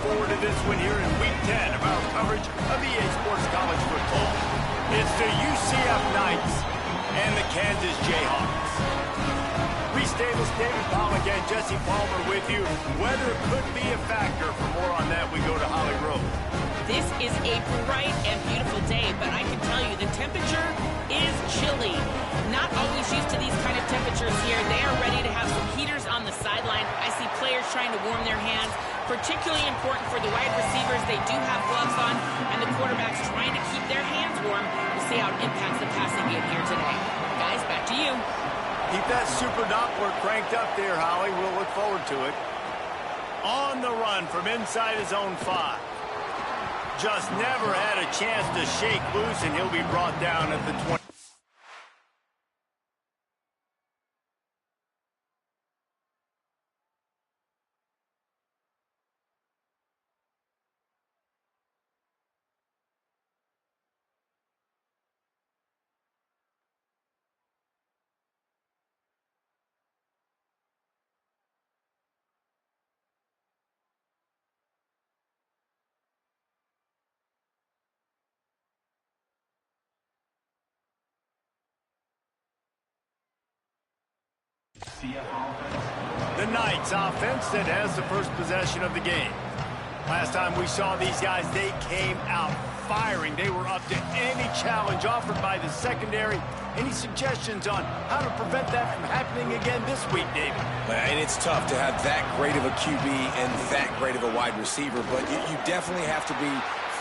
forward to this one here in Week 10 of our coverage of EA Sports College Football. It's the UCF Knights and the Kansas Jayhawks. Reese Davis, David Pollock, and Jesse Palmer with you. Weather could be a factor. For more on that, we go to Holly Rowe. This is a bright and beautiful day, but I can tell you the temperature is chilly. Not always used to these kind of temperatures here. They are ready to have some heaters on the sideline. I see players trying to warm their hands. Particularly important for the wide receivers. They do have gloves on, and the quarterbacks trying to keep their hands warm. We'll see how it impacts the passing game here today. Guys, back to you. Keep that super Doppler cranked up there, Holly. We'll look forward to it. On the run from inside his own 5. Just never had a chance to shake loose, and he'll be brought down at the 20. The Knights offense that has the first possession of the game. Last time we saw these guys, they came out firing. They were up to any challenge offered by the secondary. Any suggestions on how to prevent that from happening again this week, David? And it's tough to have that great of a QB and that great of a wide receiver, but you definitely have to be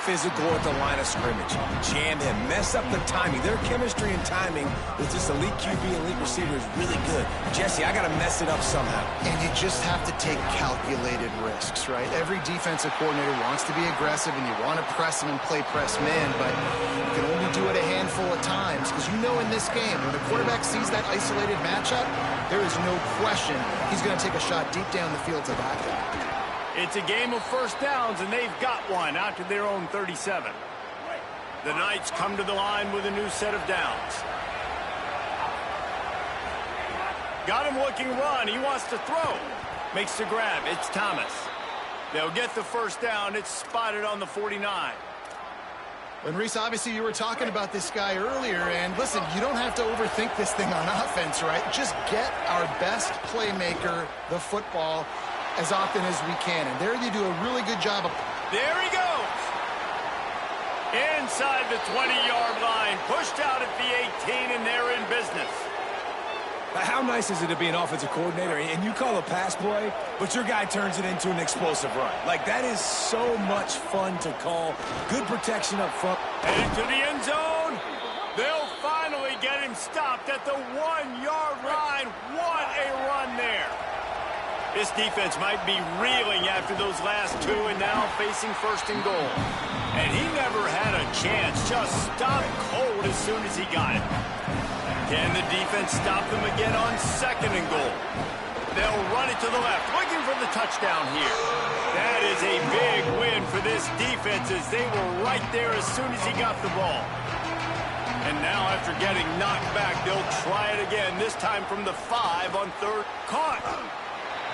physical at the line of scrimmage. Jam him, mess up the timing. Their chemistry and timing with this elite QB and elite receiver is really good. Jesse, I got to mess it up somehow. And you just have to take calculated risks, right? Every defensive coordinator wants to be aggressive, and you want to press them and play press man, but you can only do it a handful of times, because you know in this game, when the quarterback sees that isolated matchup, there is no question he's going to take a shot deep down the field to that guy. It's a game of first downs, and they've got one out to their own 37. The Knights come to the line with a new set of downs. Got him looking run. He wants to throw. Makes the grab. It's Thomas. They'll get the first down. It's spotted on the 49. And Reese, obviously you were talking about this guy earlier, and listen, you don't have to overthink this thing on offense, right? Just get our best playmaker the football as often as we can, and there you do a really good job of... There he goes! Inside the 20-yard line, pushed out at the 18, and they're in business. How nice is it to be an offensive coordinator and you call a pass play, but your guy turns it into an explosive run? Like, that is so much fun to call. Good protection up front. Headed to the end zone. They'll finally get him stopped at the 1-yard line. What a run there. This defense might be reeling after those last two and now facing first and goal. And he never had a chance. Just stopped cold as soon as he got it. Can the defense stop them again on second and goal? They'll run it to the left, looking for the touchdown here. That is a big win for this defense as they were right there as soon as he got the ball. And now after getting knocked back, they'll try it again, this time from the 5 on third. Caught.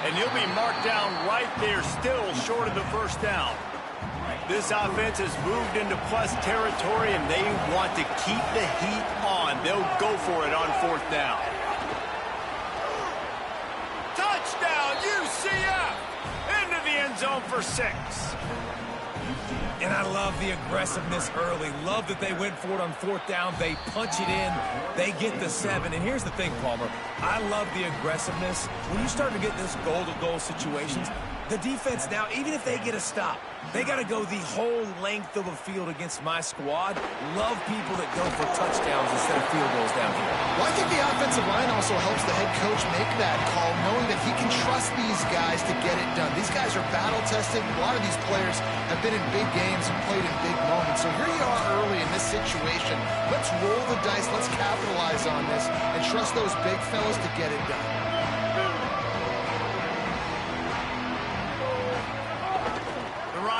And he'll be marked down right there, still short of the first down. This offense has moved into plus territory, and they want to keep the heat on. They'll go for it on fourth down. Touchdown, UCF! Into the end zone for 6. And I love the aggressiveness early. Love that they went for it on fourth down. They punch it in. They get the 7. And here's the thing, Palmer. I love the aggressiveness. When you start to get this goal-to-goal situations, the defense now, even if they get a stop, they got to go the whole length of a field against my squad. Love people that go for touchdowns instead of field goals down here. Well, I think the offensive line also helps the head coach make that call, knowing that he can trust these guys to get it done. These guys are battle-tested. A lot of these players have been in big games and played in big moments. So here you are early in this situation. Let's roll the dice. Let's capitalize on this and trust those big fellas to get it done.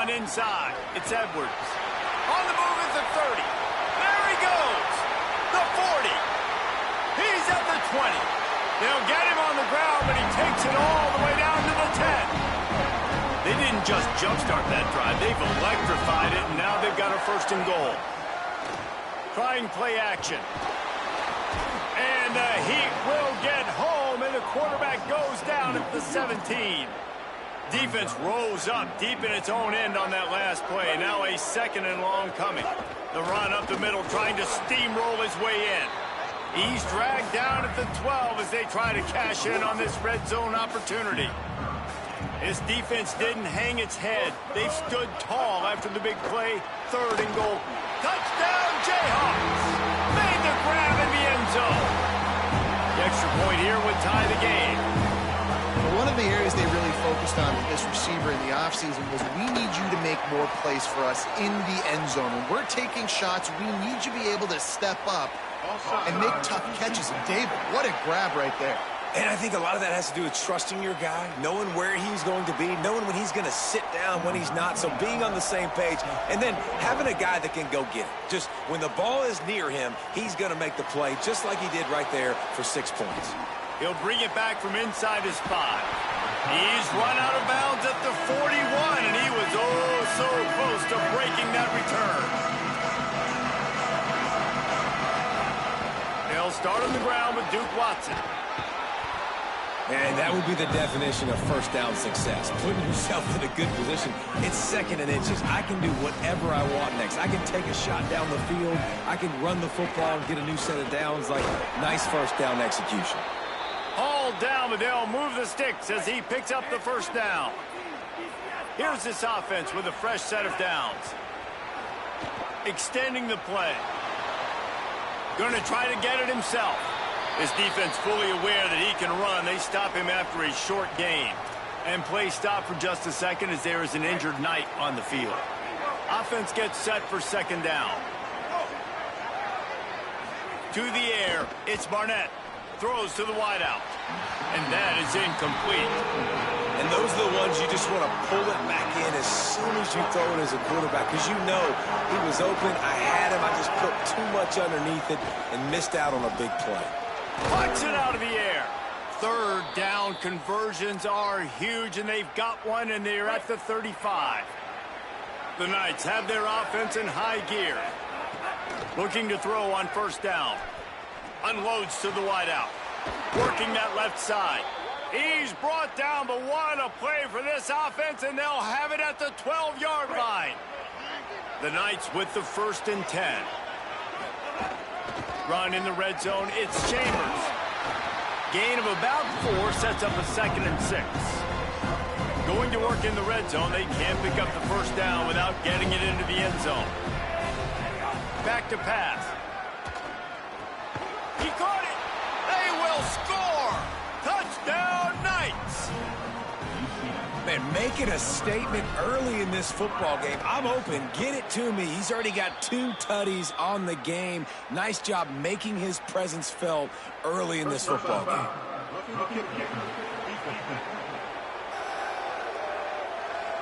Inside, it's Edwards. On the move at the 30. There he goes. The 40. He's at the 20. They'll get him on the ground, but he takes it all the way down to the 10. They didn't didn't just jumpstart that drive. They've electrified it, and now they've got a 1st and goal. Trying play action. And the Heat will get home, and the quarterback goes down at the 17. Defense rose up deep in its own end on that last play. Now a 2nd and long coming. The run up the middle, trying to steamroll his way in. He's dragged down at the 12 as they try to cash in on this red zone opportunity. This defense didn't hang its head. They've stood tall after the big play. 3rd and goal. Touchdown, Jayhawks! Made the grab in the end zone. The extra point here would tie the game. One of the areas they really focused on with this receiver in the offseason was, we need you to make more plays for us in the end zone. When we're taking shots, we need you to be able to step up and make tough catches. And David, what a grab right there. And I think a lot of that has to do with trusting your guy, knowing where he's going to be, knowing when he's going to sit down, when he's not. So being on the same page, and then having a guy that can go get it. Just when the ball is near him, he's going to make the play, just like he did right there for 6 points. He'll bring it back from inside his 5. He's run out of bounds at the 41, and he was oh so close to breaking that return. They'll start on the ground with Duke Watson. And that would be the definition of 1st down success, putting yourself in a good position. It's 2nd and inches. I can do whatever I want next. I can take a shot down the field. I can run the football and get a new set of downs. Like, nice 1st down execution. All down, but they'll move the sticks as he picks up the 1st down. Here's this offense with a fresh set of downs. Extending the play. Going to try to get it himself. This defense fully aware that he can run. They stop him after a short gain. And play stop for just a second as there is an injured Knight on the field. Offense gets set for 2nd down. To the air, it's Barnett. Throws to the wideout. And that is incomplete. And those are the ones you just want to pull it back in as soon as you throw it as a quarterback, because you know he was open. I had him. I just put too much underneath it and missed out on a big play. Pucks it out of the air. 3rd down conversions are huge, and they've got one, and they're at the 35. The Knights have their offense in high gear. Looking to throw on 1st down. Unloads to the wideout. Working that left side. He's brought down, but what a play for this offense, and they'll have it at the 12-yard line. The Knights with the 1st and 10. Run in the red zone, it's Chambers. Gain of about 4 sets up a 2nd and 6. Going to work in the red zone, they can't pick up the 1st down without getting it into the end zone. Back to pass. He caught it. They will score. Touchdown, Knights. Man, making a statement early in this football game. I'm open. Get it to me. He's already got 2 tutties on the game. Nice job making his presence felt early in this football game.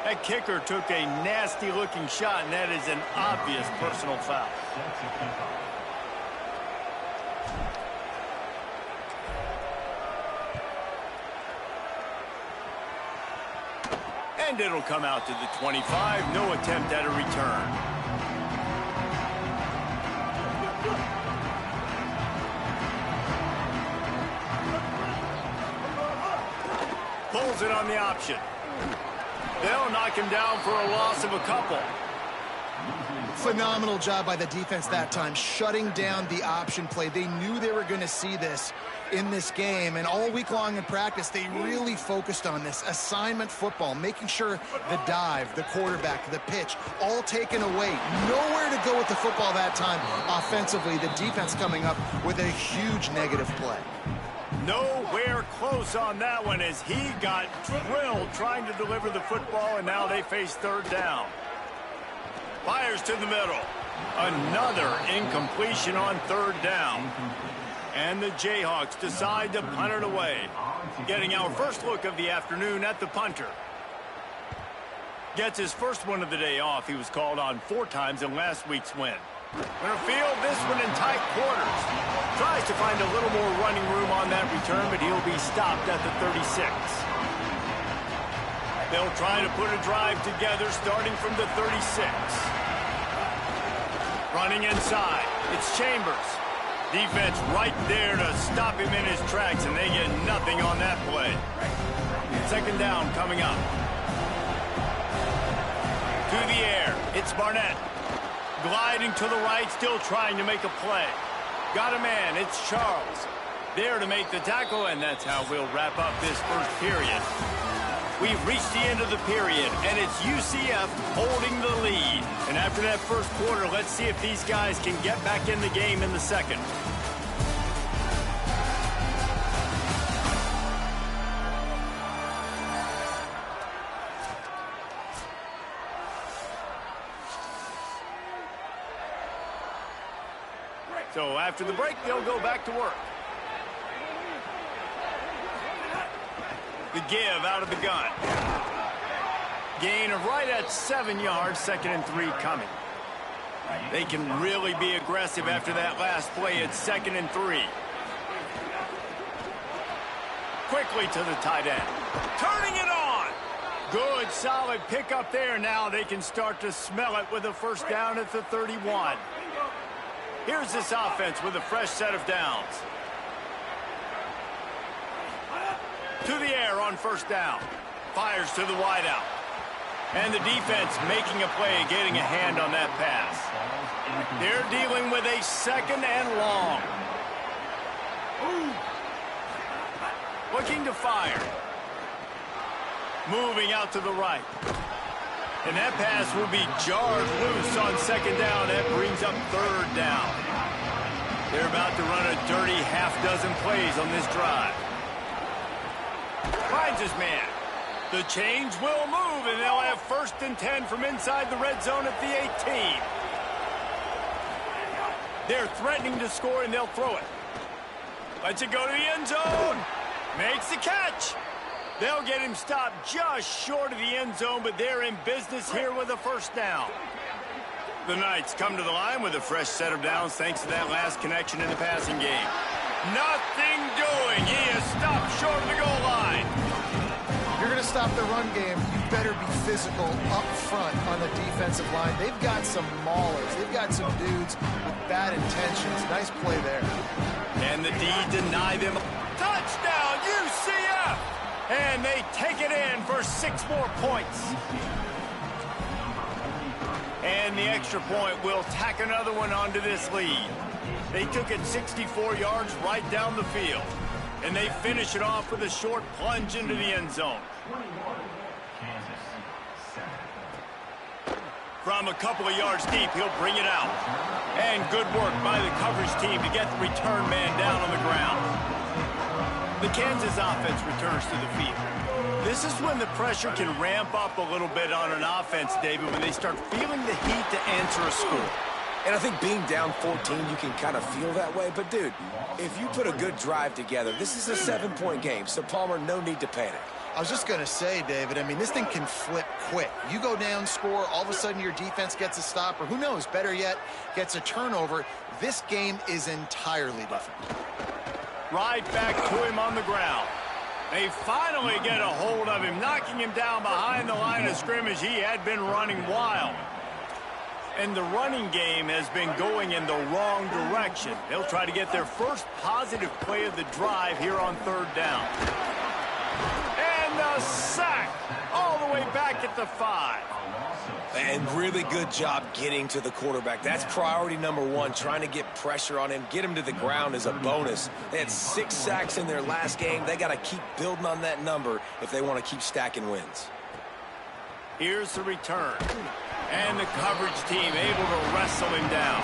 That kicker took a nasty-looking shot, and that is an obvious personal foul. And it'll come out to the 25. No attempt at a return. Pulls it on the option. They'll knock him down for a loss of a couple. Phenomenal job by the defense that time, shutting down the option play. They knew they were going to see this in this game, and all week long in practice, they really focused on this assignment football, making sure the dive, the quarterback, the pitch, all taken away. Nowhere to go with the football that time offensively. The defense coming up with a huge negative play. Nowhere close on that one as he got drilled trying to deliver the football, and now they face 3rd down. Fires to the middle. Another incompletion on 3rd down. And the Jayhawks decide to punt it away. Getting our first look of the afternoon at the punter. Gets his first one of the day off. He was called on 4 times in last week's win. Gonna field this one in tight quarters. Tries to find a little more running room on that return, but he'll be stopped at the 36. They'll try to put a drive together starting from the 36. Running inside. It's Chambers. Defense right there to stop him in his tracks, and they get nothing on that play. Second down coming up. To the air. It's Barnett. Gliding to the right, still trying to make a play. Got a man. It's Charles. There to make the tackle, and that's how we'll wrap up this first period. We've reached the end of the period, and it's UCF holding the lead. And after that first quarter, let's see if these guys can get back in the game in the second. So after the break, they'll go back to work. The give out of the gun. Gain of right at 7 yards, 2nd and 3 coming. They can really be aggressive after that last play. It's 2nd and 3. Quickly to the tight end. Turning it on. Good, solid pickup there. Now they can start to smell it with a first down at the 31. Here's this offense with a fresh set of downs. To the air on first down. Fires to the wideout. And the defense making a play, getting a hand on that pass. They're dealing with a 2nd and long. Looking to fire. Moving out to the right. And that pass will be jarred loose on 2nd down. That brings up 3rd down. They're about to run a dirty half-dozen plays on this drive. Finds his man. The change will move, and they'll have 1st and 10 from inside the red zone at the 18. They're threatening to score, and they'll throw it. Lets it go to the end zone. Makes the catch. They'll get him stopped just short of the end zone, but they're in business here with a first down. The Knights come to the line with a fresh set of downs thanks to that last connection in the passing game. Nothing doing. He is stopped short of the goal line. You're going to stop the run game, you better be physical up front on the defensive line. They've got some maulers. They've got some dudes with bad intentions. Nice play there. And the D deny them. Touchdown, UCF! And they take it in for 6 more points. And the extra point will tack another one onto this lead. They took it 64 yards right down the field. And they finish it off with a short plunge into the end zone. From a couple of yards deep, he'll bring it out. And good work by the coverage team to get the return man down on the ground. The Kansas offense returns to the field. This is when the pressure can ramp up a little bit on an offense, David, when they start feeling the heat to answer a score. And I think being down 14, you can kind of feel that way. But, dude, if you put a good drive together, this is a 7-point game. So, Palmer, no need to panic. I was just going to say, David, I mean, this thing can flip quick. You go down, score, all of a sudden your defense gets a stop, or who knows, better yet, gets a turnover. This game is entirely different. Right back to him on the ground. They finally get a hold of him, knocking him down behind the line of scrimmage. He had been running wild. And the running game has been going in the wrong direction. They'll try to get their first positive play of the drive here on 3rd down. And the sack all the way back at the 5. And really good job getting to the quarterback. That's priority number 1, trying to get pressure on him. Get him to the ground as a bonus. They had 6 sacks in their last game. They got to keep building on that number if they want to keep stacking wins. Here's the return. And the coverage team able to wrestle him down.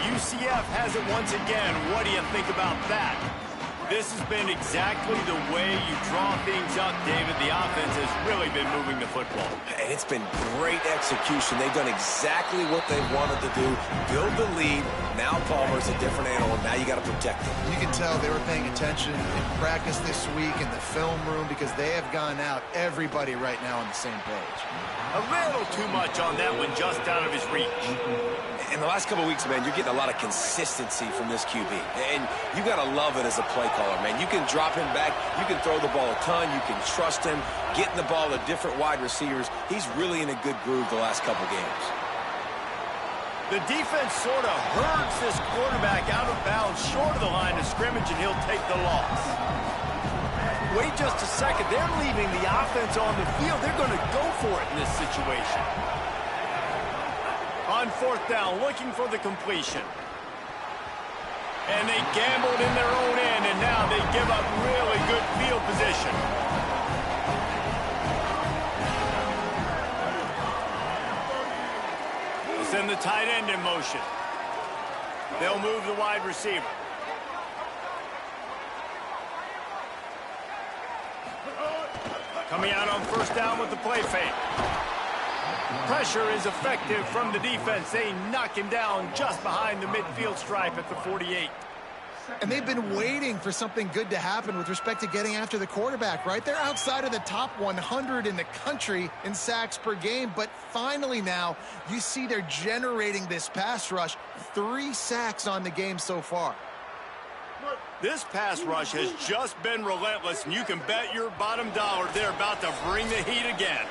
UCF has it once again. What do you think about that? This has been exactly the way you draw things up, David. The offense has really been moving the football. And it's been great execution. They've done exactly what they wanted to do. Build the lead. Now Palmer's a different animal. Now you got to protect him. You can tell they were paying attention in practice this week in the film room because they have gone out, everybody right now on the same page. A little too much on that one, just out of his reach. In the last couple of weeks, man, you're getting a lot of consistency from this QB. And you got to love it as a play caller, man. You can drop him back. You can throw the ball a ton. You can trust him, getting the ball to different wide receivers. He's really in a good groove the last couple games. The defense sort of herds this quarterback out of bounds short of the line of scrimmage, and he'll take the loss. Wait just a second. They're leaving the offense on the field. They're going to go for it in this situation. On fourth down, looking for the completion. And they gambled in their own end, and now they give up really good field position. They send the tight end in motion. They'll move the wide receiver. Coming out on first down with the play fake. Pressure is effective from the defense. They knock him down just behind the midfield stripe at the 48. And they've been waiting for something good to happen with respect to getting after the quarterback, right? They're outside of the top 100 in the country in sacks per game, but finally now you see they're generating this pass rush. 3 sacks on the game so far. This pass rush has just been relentless, and you can bet your bottom dollar they're about to bring the heat again.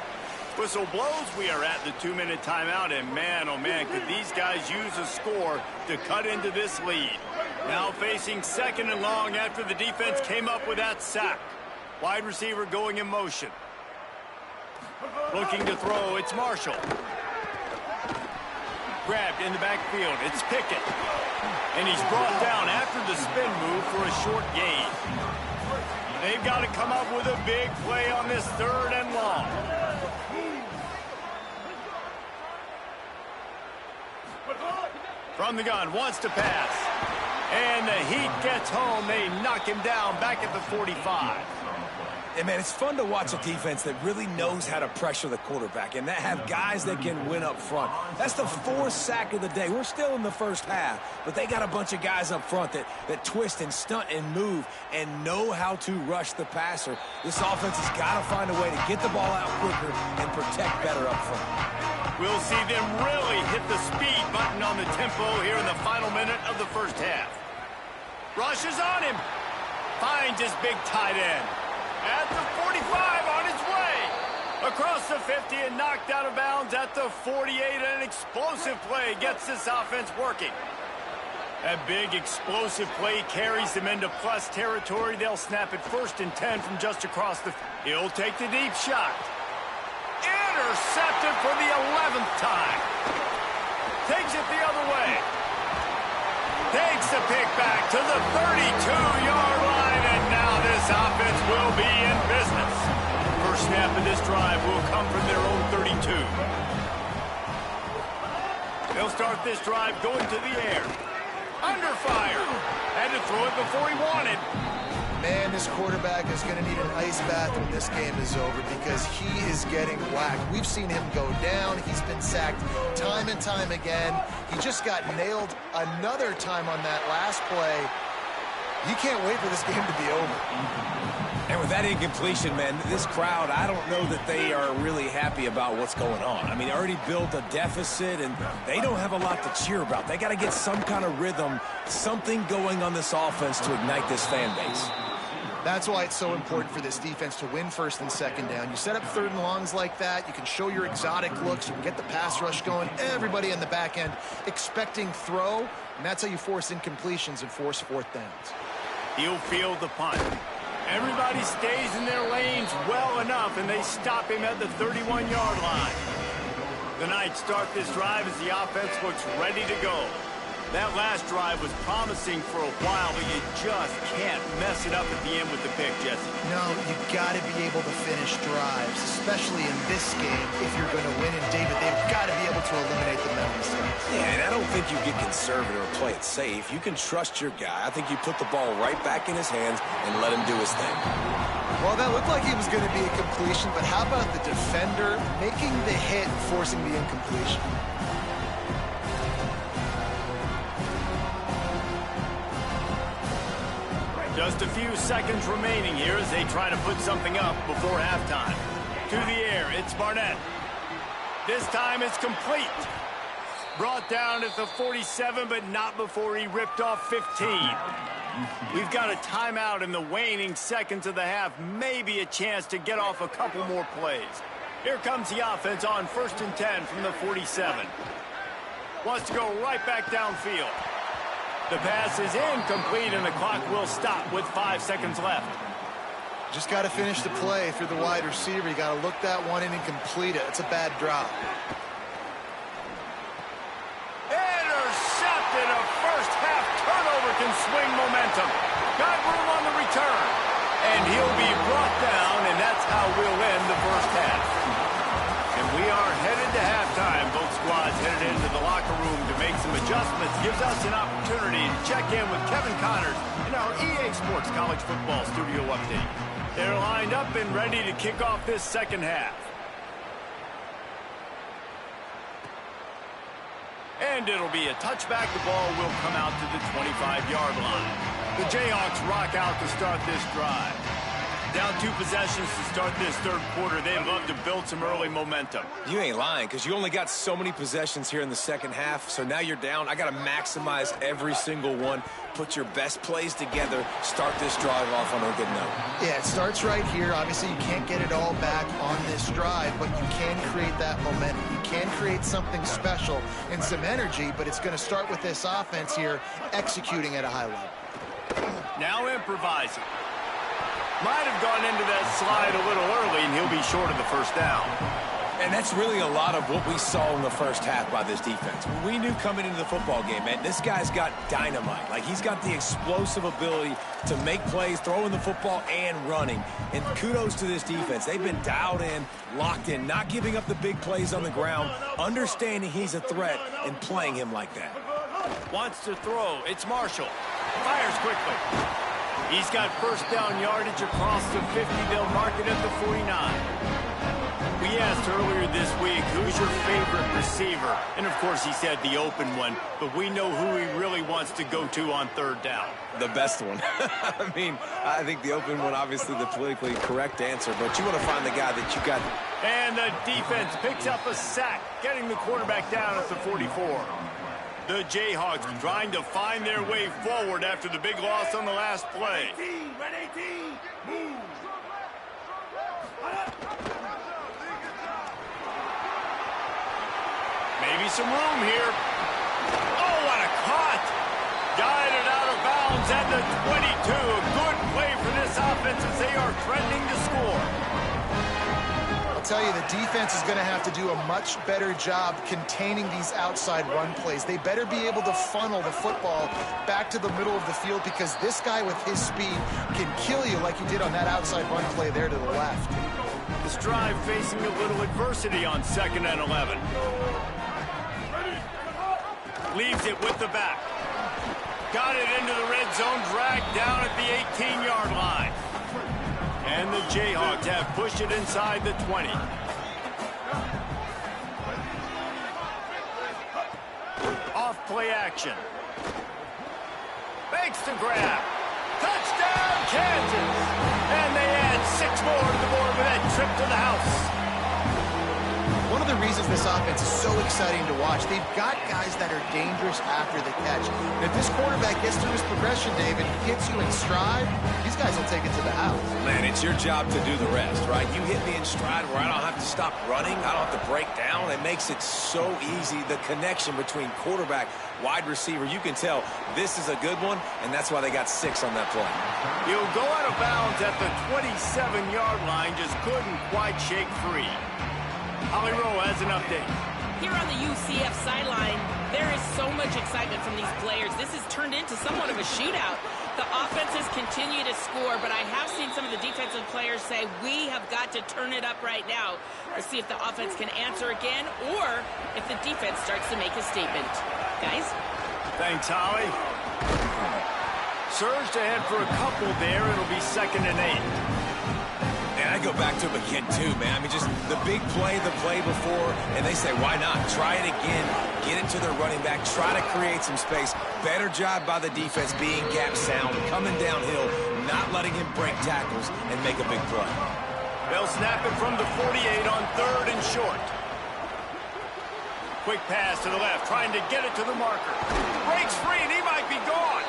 Whistle blows, we are at the 2-minute timeout, and man, oh man, could these guys use a score to cut into this lead. Now facing second and long after the defense came up with that sack. Wide receiver going in motion. Looking to throw, it's Marshall. Grabbed in the backfield, it's Pickett. And he's brought down after the spin move for a short gain. They've got to come up with a big play on this third and long. From the gun, wants to pass. And the heat gets home. They knock him down back at the 45. And, man, it's fun to watch a defense that really knows how to pressure the quarterback and that have guys that can win up front. That's the 4th sack of the day. We're still in the first half, but they got a bunch of guys up front that twist and stunt and move and know how to rush the passer. This offense has got to find a way to get the ball out quicker and protect better up front. We'll see them really hit the speed button on the tempo here in the final minute of the first half. Rushes on him. Finds his big tight end. At the 45 on his way. Across the 50 and knocked out of bounds at the 48. An explosive play gets this offense working. That big explosive play carries them into plus territory. They'll snap it 1st and 10 from just across the... He'll take the deep shot. Intercepted for the 11th time. Takes it the other way. Takes the pick back to the 32-yard line, and now this offense will be in business. First snap of this drive will come from their own 32. They'll start this drive going to the air. Under fire. Had to throw it before he wanted. Man, this quarterback is going to need an ice bath when this game is over because he is getting whacked. We've seen him go down. He's been sacked time and time again. He just got nailed another time on that last play. He can't wait for this game to be over. And with that incompletion, man, this crowd, I don't know that they are really happy about what's going on. I mean, they already built a deficit, and they don't have a lot to cheer about. They got to get some kind of rhythm, something going on this offense to ignite this fan base. That's why it's so important for this defense to win 1st and 2nd down. You set up 3rd and longs like that. You can show your exotic looks. You can get the pass rush going. Everybody in the back end expecting throw, and that's how you force incompletions and force 4th downs. He'll field the punt. Everybody stays in their lanes well enough, and they stop him at the 31-yard line. The Knights start this drive as the offense looks ready to go. That last drive was promising for a while, but you just can't mess it up at the end with the pick, Jesse. No, you got to be able to finish drives, especially in this game if you're going to win. And, David, they've got to be able to eliminate the mental mistakes. Yeah, and I don't think you get conservative or play it safe. You can trust your guy. I think you put the ball right back in his hands and let him do his thing. Well, that looked like he was going to be a completion, but how about the defender making the hit, forcing the incompletion? Just a few seconds remaining here as they try to put something up before halftime. To the air, it's Barnett. This time it's complete. Brought down at the 47, but not before he ripped off 15. We've got a timeout in the waning seconds of the half. Maybe a chance to get off a couple more plays. Here comes the offense on 1st and 10 from the 47. Wants to go right back downfield. The pass is incomplete, and the clock will stop with 5 seconds left. Just got to finish the play through the wide receiver. You got to look that one in and complete it. It's a bad drop. Intercepted. A first-half turnover can swing momentum. Got room on the return. And he'll be brought down, and that's how we'll end the first half. And we are headed to halftime. Both squads headed into the locker room to make some adjustments. Gives us an opportunity to check in with Kevin Connors in our EA Sports College Football Studio Update. They're lined up and ready to kick off this second half. And it'll be a touchback. The ball will come out to the 25-yard line. The Jayhawks rock out to start this drive. Down 2 possessions to start this third quarter. They'd love to build some early momentum. You ain't lying, because you only got so many possessions here in the second half, so now you're down. I got to maximize every single one, put your best plays together, start this drive off on a good note. Yeah, it starts right here. Obviously, you can't get it all back on this drive, but you can create that momentum. You can create something special and some energy, but it's going to start with this offense here executing at a high level. Now improvising. Might have gone into that slide a little early, and he'll be short of the first down. And that's really a lot of what we saw in the first half by this defense. We knew coming into the football game, man, this guy's got dynamite. Like, he's got the explosive ability to make plays, throwing the football and running. And kudos to this defense. They've been dialed in, locked in, not giving up the big plays on the ground, understanding he's a threat, and playing him like that. Wants to throw. It's Marshall. Fires quickly. He's got first down yardage across the 50. They'll mark it at the 49. We asked earlier this week, who's your favorite receiver? And, of course, he said the open one, but we know who he really wants to go to on third down. The best one. I mean, I think the open one, obviously the politically correct answer, but you want to find the guy that you got. And the defense picks up a sack, getting the quarterback down at the 44. The Jayhawks trying to find their way forward after the big loss on the last play. Maybe some room here. Oh, what a cut! Guided out of bounds at the 22. A good play for this offense as they are threatening to score. I'll tell you, the defense is going to have to do a much better job containing these outside run plays. They better be able to funnel the football back to the middle of the field, because this guy with his speed can kill you like he did on that outside run play there to the left. This drive facing a little adversity on 2nd and 11. Leaves it with the back. Got it into the red zone, dragged down at the 18-yard line. And the Jayhawks have pushed it inside the 20. Off play action. Makes the grab. Touchdown, Kansas! And they add 6 more to the board with that trip to the house. One of the reasons this offense is so exciting to watch, they've got guys that are dangerous after the catch. And if this quarterback gets through his progression, David, hits you in stride, these guys will take it to the house. Man, it's your job to do the rest, right? You hit me in stride where I don't have to stop running. I don't have to break down. It makes it so easy. The connection between quarterback, wide receiver, you can tell this is a good one, and that's why they got 6 on that play. He'll go out of bounds at the 27-yard line, just couldn't quite shake free. Holly Rowe has an update. Here on the UCF sideline, there is so much excitement from these players. This has turned into somewhat of a shootout. The offenses continue to score, but I have seen some of the defensive players say, we have got to turn it up right now to see if the offense can answer again or if the defense starts to make a statement. Guys? Thanks, Holly. Surged ahead for a couple there. It'll be 2nd and 8. And I go back to him again, too, man. I mean, just the big play, the play before, and they say, why not? Try it again. Get it to their running back. Try to create some space. Better job by the defense being gap sound, coming downhill, not letting him break tackles and make a big play. They'll snap it from the 48 on 3rd and short. Quick pass to the left, trying to get it to the marker. Breaks free, and he might be gone.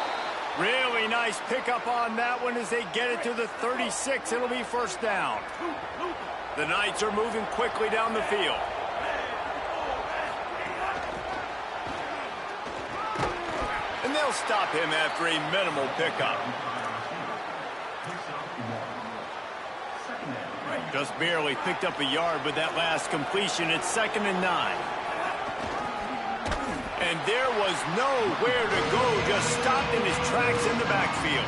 Really nice pickup on that one as they get it to the 36. It'll be first down. The Knights are moving quickly down the field. And they'll stop him after a minimal pickup. Just barely picked up a yard with that last completion. It's 2nd and 9. And there was nowhere to go, just stopped in his tracks in the backfield.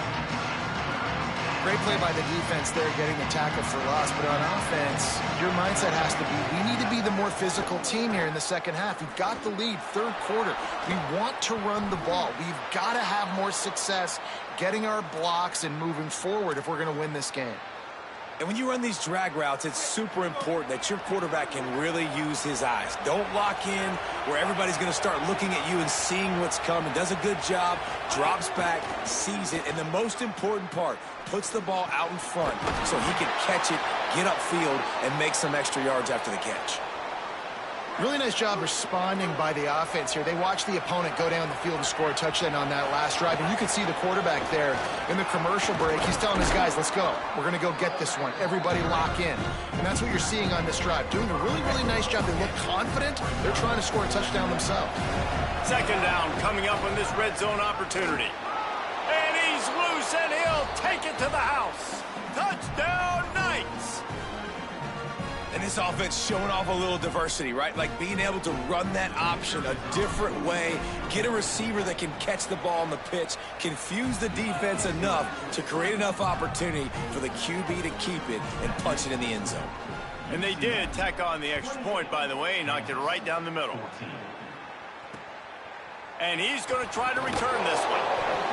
Great play by the defense there, getting the tackle for loss. But on offense, your mindset has to be, we need to be the more physical team here in the second half. We've got the lead, third quarter. We want to run the ball. We've got to have more success getting our blocks and moving forward if we're going to win this game. And when you run these drag routes, it's super important that your quarterback can really use his eyes. Don't lock in where everybody's going to start looking at you and seeing what's coming. Does a good job, drops back, sees it, and the most important part, puts the ball out in front so he can catch it, get upfield, and make some extra yards after the catch. Really nice job responding by the offense here. They watched the opponent go down the field and score a touchdown on that last drive. And you can see the quarterback there in the commercial break. He's telling his guys, let's go. We're going to go get this one. Everybody lock in. And that's what you're seeing on this drive. Doing a really, really nice job. They look confident. They're trying to score a touchdown themselves. 2nd down coming up on this red zone opportunity. And he's loose, and he'll take it to the house. Touchdown, Knights! And this offense showing off a little diversity, right? Like being able to run that option a different way, get a receiver that can catch the ball on the pitch, confuse the defense enough to create enough opportunity for the QB to keep it and punch it in the end zone. And they did tack on the extra point, by the way, knocked it right down the middle. And he's going to try to return this one.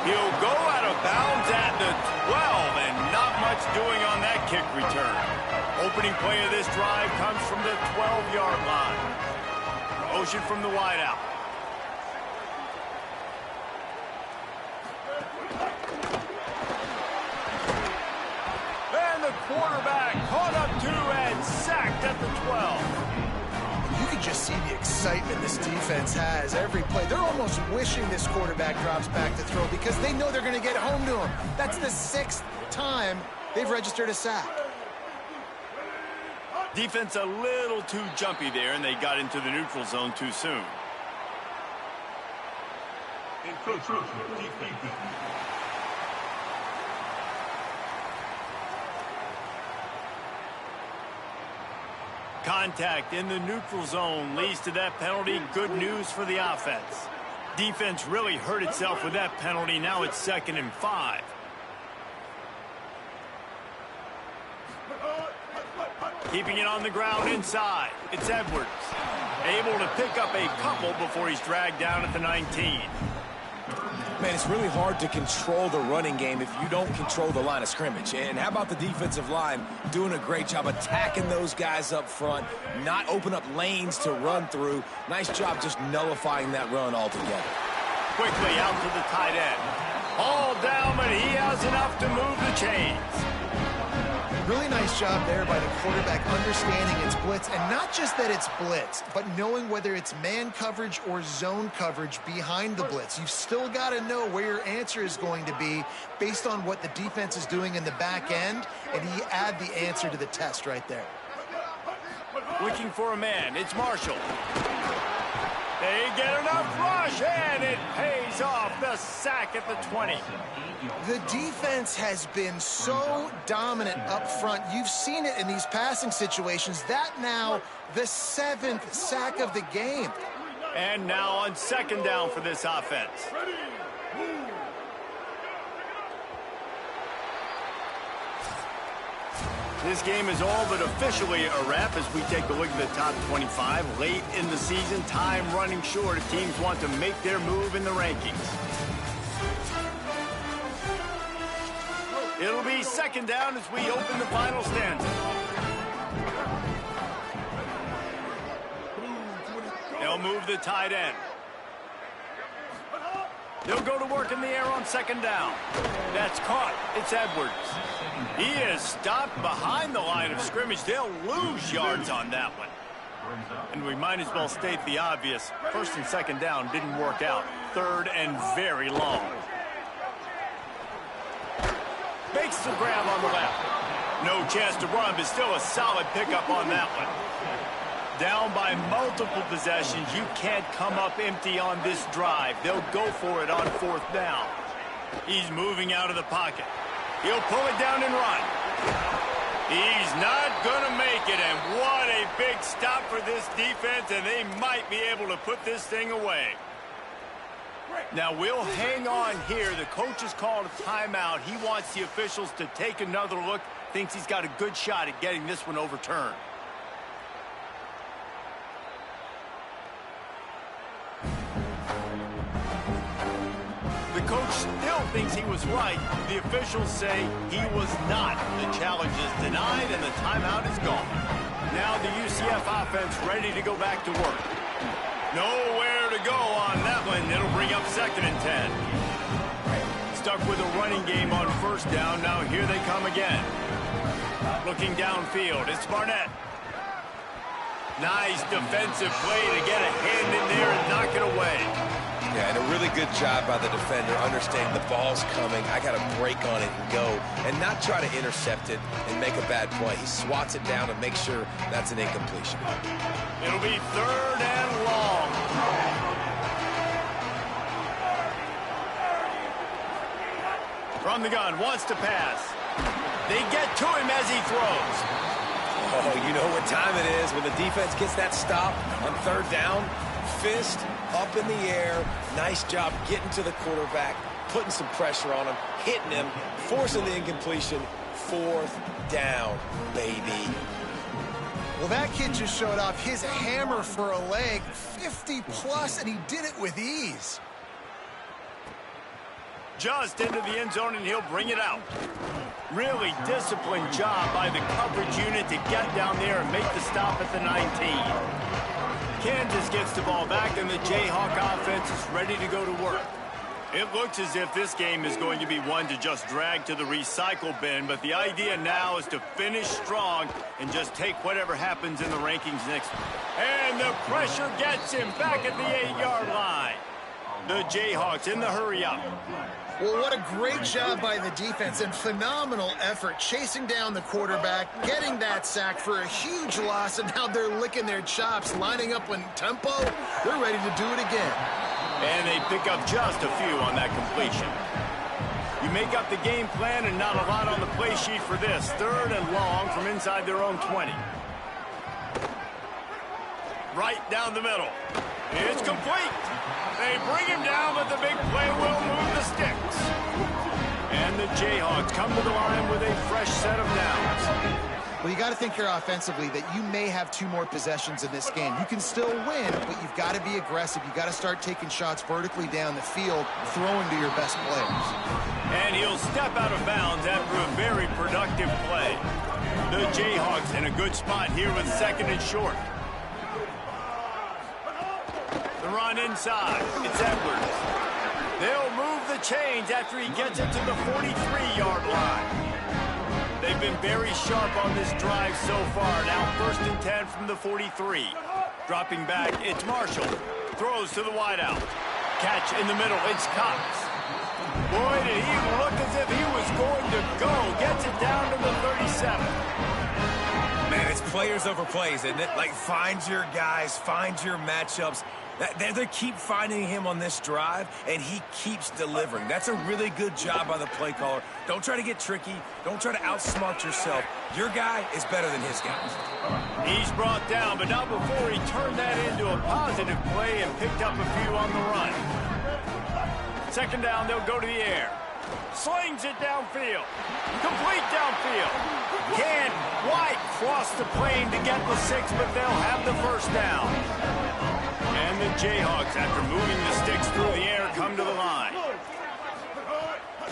He'll go out of bounds at the 12, and not much doing on that kick return. Opening play of this drive comes from the 12-yard line. Motion from the wideout. And the quarterback caught up to and sacked at the 12. You can just see the excitement this defense has every play. They're almost wishing this quarterback drops back to throw because they know they're going to get home to him. That's the 6th time they've registered a sack. Defense a little too jumpy there, and they got into the neutral zone too soon. Contact in the neutral zone leads to that penalty. Good news for the offense. Defense really hurt itself with that penalty. Now it's 2nd and 5. Keeping it on the ground inside. It's Edwards. Able to pick up a couple before he's dragged down at the 19. Man, it's really hard to control the running game if you don't control the line of scrimmage. And how about the defensive line doing a great job attacking those guys up front, not open up lanes to run through. Nice job just nullifying that run altogether. Quickly out to the tight end. All down, but he has enough to move the chains. Really nice job there by the quarterback understanding it's blitz, and not just that it's blitz, but knowing whether it's man coverage or zone coverage behind the blitz. You've still got to know where your answer is going to be based on what the defense is doing in the back end, and he add the answer to the test right there. Looking for a man. It's Marshall. They get enough rush, and it pays off. The sack at the 20. The defense has been so dominant up front. You've seen it in these passing situations. That now the 7th sack of the game. And now on 2nd down for this offense. This game is all but officially a wrap as we take a look at the top 25. Late in the season, time running short if teams want to make their move in the rankings. It'll be 2nd down as we open the final stanza. They'll move the tight end. They'll go to work in the air on 2nd down. That's caught. It's Edwards. He is stopped behind the line of scrimmage. They'll lose yards on that one. And we might as well state the obvious. 1st and 2nd down didn't work out. 3rd and very long. Makes the grab on the left. No chance to run, but still a solid pickup on that one. Down by multiple possessions, you can't come up empty on this drive. They'll go for it on 4th down. He's moving out of the pocket. He'll pull it down and run. He's not going to make it, and what a big stop for this defense, and they might be able to put this thing away. Now, we'll hang on here. The coach has called a timeout. He wants the officials to take another look. Thinks he's got a good shot at getting this one overturned. The coach still thinks he was right. The officials say he was not. The challenge is denied, and the timeout is gone. Now the UCF offense ready to go back to work. Nowhere to go on that one. It'll bring up 2nd and 10. Stuck with a running game on 1st down. Now here they come again. Looking downfield. It's Barnett. Nice defensive play to get a hand in there and knock it away. Yeah, and a really good job by the defender understanding the ball's coming. I got to break on it and go and not try to intercept it and make a bad play. He swats it down and makes sure that's an incompletion. It'll be 3rd and long. From the gun, wants to pass. They get to him as he throws. Oh, you know what time it is when the defense gets that stop on 3rd down. Fist up in the air. Nice job getting to the quarterback, putting some pressure on him, hitting him, forcing the incompletion. 4th down, baby. Well, that kid just showed off his hammer for a leg, 50+, and he did it with ease. Just into the end zone, and he'll bring it out. Really disciplined job by the coverage unit to get down there and make the stop at the 19. Kansas gets the ball back, and the Jayhawk offense is ready to go to work. It looks as if this game is going to be one to just drag to the recycle bin, but the idea now is to finish strong and just take whatever happens in the rankings next. And the pressure gets him back at the 8-yard line. The Jayhawks in the hurry-up. Well, what a great job by the defense and phenomenal effort chasing down the quarterback, getting that sack for a huge loss, and now they're licking their chops, lining up in tempo. They're ready to do it again. And they pick up just a few on that completion. You make up the game plan and not a lot on the play sheet for this. 3rd and long from inside their own 20. Right down the middle. It's complete. They bring him down, but the big play will move the sticks. And the Jayhawks come to the line with a fresh set of downs. Well, you got to think here offensively that you may have 2 more possessions in this game. You can still win, but you've got to be aggressive. You've got to start taking shots vertically down the field, throwing to your best players. And he'll step out of bounds after a very productive play. The Jayhawks in a good spot here with 2nd and short. The run inside. It's Edwards. They'll move the chains after he gets it to the 43-yard line. They've been very sharp on this drive so far. Now 1st and 10 from the 43. Dropping back, it's Marshall. Throws to the wideout. Catch in the middle, it's Cox. Boy, did he look as if he was going to go. Gets it down to the 37. Man, it's players over plays, isn't it? Like, find your guys, find your matchups. They keep finding him on this drive, and he keeps delivering. That's a really good job by the play caller. Don't try to get tricky. Don't try to outsmart yourself. Your guy is better than his guys. He's brought down, but not before he turned that into a positive play and picked up a few on the run. 2nd down, they'll go to the air. Slings it downfield. Complete downfield. Can't quite cross the plane to get the 6, but they'll have the 1st down. And the Jayhawks, after moving the sticks through the air, come to the line.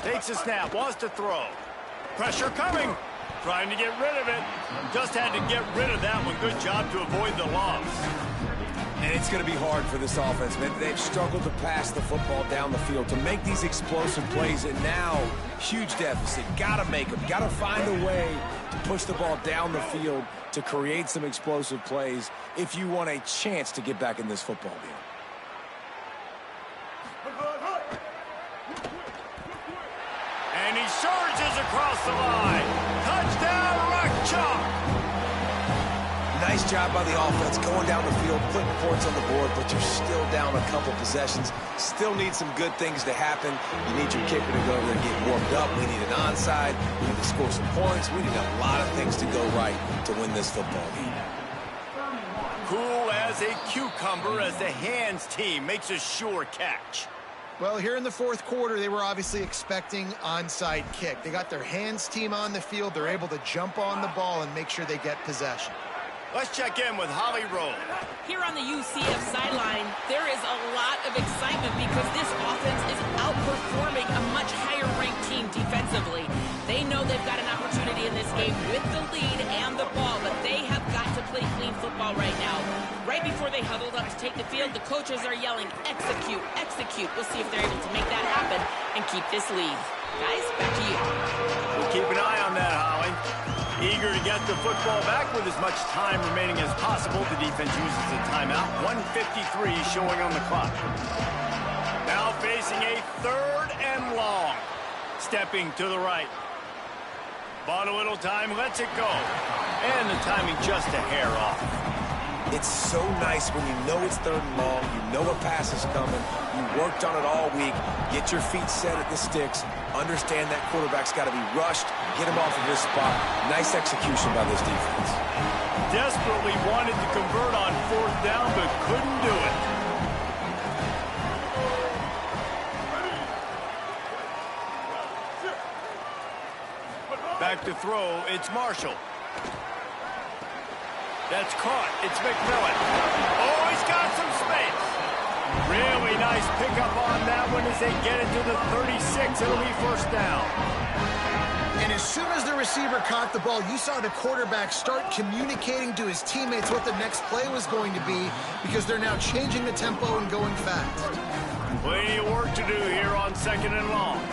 Takes a snap, wants to throw. Pressure coming. Trying to get rid of it. Just had to get rid of that one. Good job to avoid the loss. And it's going to be hard for this offense, man. They've struggled to pass the football down the field, to make these explosive plays, and now, huge deficit. Got to make them. Got to find a way to push the ball down the field to create some explosive plays if you want a chance to get back in this football game. And he surges across the line. Touchdown, Rock Chalk. Nice job by the offense going down the field, putting points on the board, but you're still down a couple possessions. Still need some good things to happen. You need your kicker to go over there and get warmed up. We need an onside. We need to score some points. We need a lot of things to go right to win this football game. Cool as a cucumber as the hands team makes a sure catch. Well, here in the fourth quarter, they were obviously expecting onside kick. They got their hands team on the field. They're able to jump on the ball and make sure they get possession. Let's check in with Holly Rowe. Here on the UCF sideline, there is a lot of excitement because this offense is outperforming a much higher-ranked team defensively. They know they've got an opportunity in this game with the lead and the ball, but they have got to play clean football right now. Right before they huddled up to take the field, the coaches are yelling, execute, execute. We'll see if they're able to make that happen and keep this lead. Guys, back to you. We'll keep an eye on that, Holly. Eager to get the football back with as much time remaining as possible. The defense uses a timeout. 1:53 showing on the clock. Now facing a 3rd and long. Stepping to the right. Bought a little time, lets it go. And the timing just a hair off. It's so nice when you know it's 3rd and long, you know a pass is coming, you worked on it all week, get your feet set at the sticks, understand that quarterback's got to be rushed, get him off of his spot. Nice execution by this defense. Desperately wanted to convert on 4th down, but couldn't do it. Back to throw, it's Marshall. That's caught. It's McMillan. Oh, he's got some space. Really nice pickup on that one as they get it to the 36. It'll be 1st down. And as soon as the receiver caught the ball, you saw the quarterback start communicating to his teammates what the next play was going to be because they're now changing the tempo and going fast. Plenty of work to do here on 2nd and long.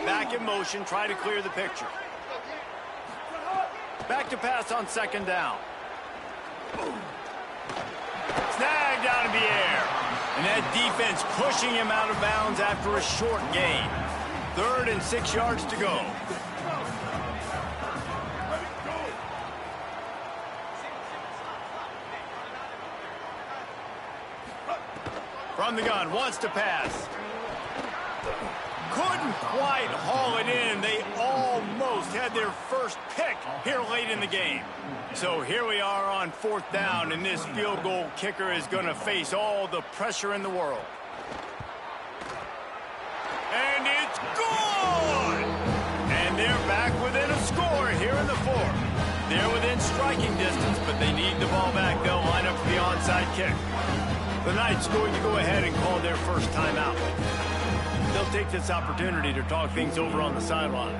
Back in motion, try to clear the picture. Back to pass on 2nd down. Snagged out of the air. And that defense pushing him out of bounds after a short gain. 3rd and 6 yards to go. From the gun, wants to pass. Couldn't quite haul it in. They almost had their first pick here late in the game. So here we are on 4th down, and this field goal kicker is going to face all the pressure in the world. And it's good! And they're back within a score here in the 4th. They're within striking distance, but they need the ball back. They'll line up for the onside kick. The Knights going to go ahead and call their first timeout. They'll take this opportunity to talk things over on the sideline.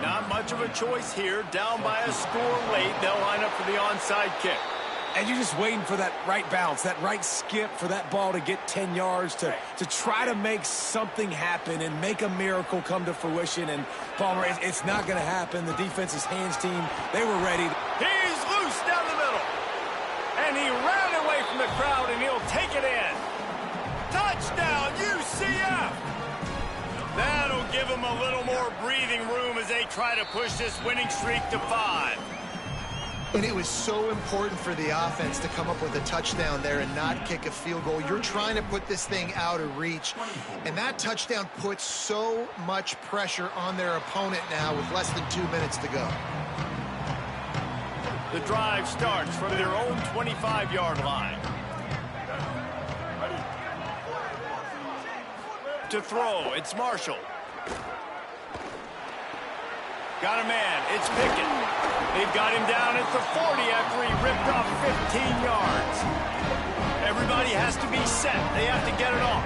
Not much of a choice here. Down by a score late. They'll line up for the onside kick. And you're just waiting for that right bounce, that right skip for that ball to get 10 yards to try to make something happen and make a miracle come to fruition. And, Palmer, it's not going to happen. The defense's hands team, they were ready. He's loose down the middle. And he ran away from the crowd, and he'll take it in. Touchdown, UCF! That'll give them a little more breathing room as they try to push this winning streak to 5. And it was so important for the offense to come up with a touchdown there and not kick a field goal. You're trying to put this thing out of reach. And that touchdown puts so much pressure on their opponent now with less than 2 minutes to go. The drive starts from their own 25-yard line. To throw, it's Marshall. Got a man, it's Pickett. They've got him down at the 40 after he ripped off 15 yards. Everybody has to be set. They have to get it off.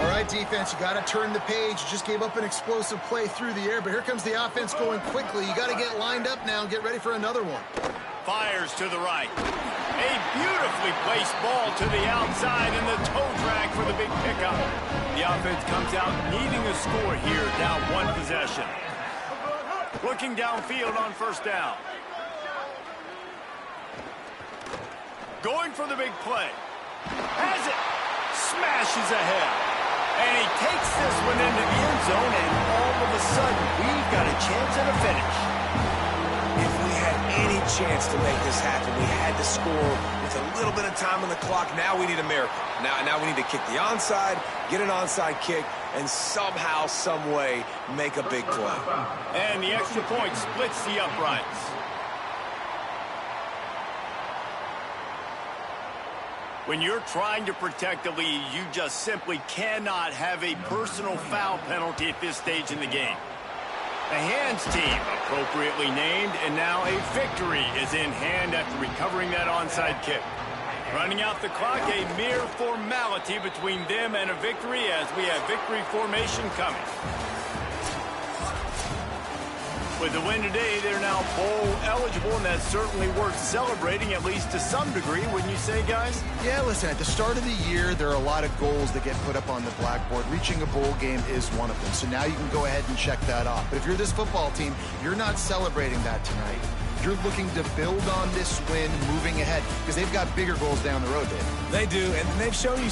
All right, defense, you got to turn the page. You just gave up an explosive play through the air, but here comes the offense going quickly. You got to get lined up now and get ready for another one. Fires to the right. A beautifully placed ball to the outside and the toe drag for the big pickup. The offense comes out needing a score here, down 1 possession. Looking downfield on 1st down. Going for the big play. Has it. Smashes ahead. And he takes this one into the end zone, and all of a sudden, we've got a chance at a finish. If we had any chance to make this happen, we had to score with a little bit of time on the clock. Now we need a miracle. Now we need to kick the onside, get an onside kick, and somehow, some way, make a big play. And the extra point splits the uprights. When you're trying to protect the lead, you just simply cannot have a personal foul penalty at this stage in the game. The hands team appropriately named, and now a victory is in hand after recovering that onside kick. Running out the clock, a mere formality between them and a victory as we have victory formation coming. With the win today, they're now bowl eligible, and that's certainly worth celebrating, at least to some degree, wouldn't you say, guys? Yeah, listen, at the start of the year, there are a lot of goals that get put up on the blackboard. Reaching a bowl game is one of them. So now you can go ahead and check that off. But if you're this football team, you're not celebrating that tonight. You're looking to build on this win moving ahead because they've got bigger goals down the road, Dave. They do, and they've shown you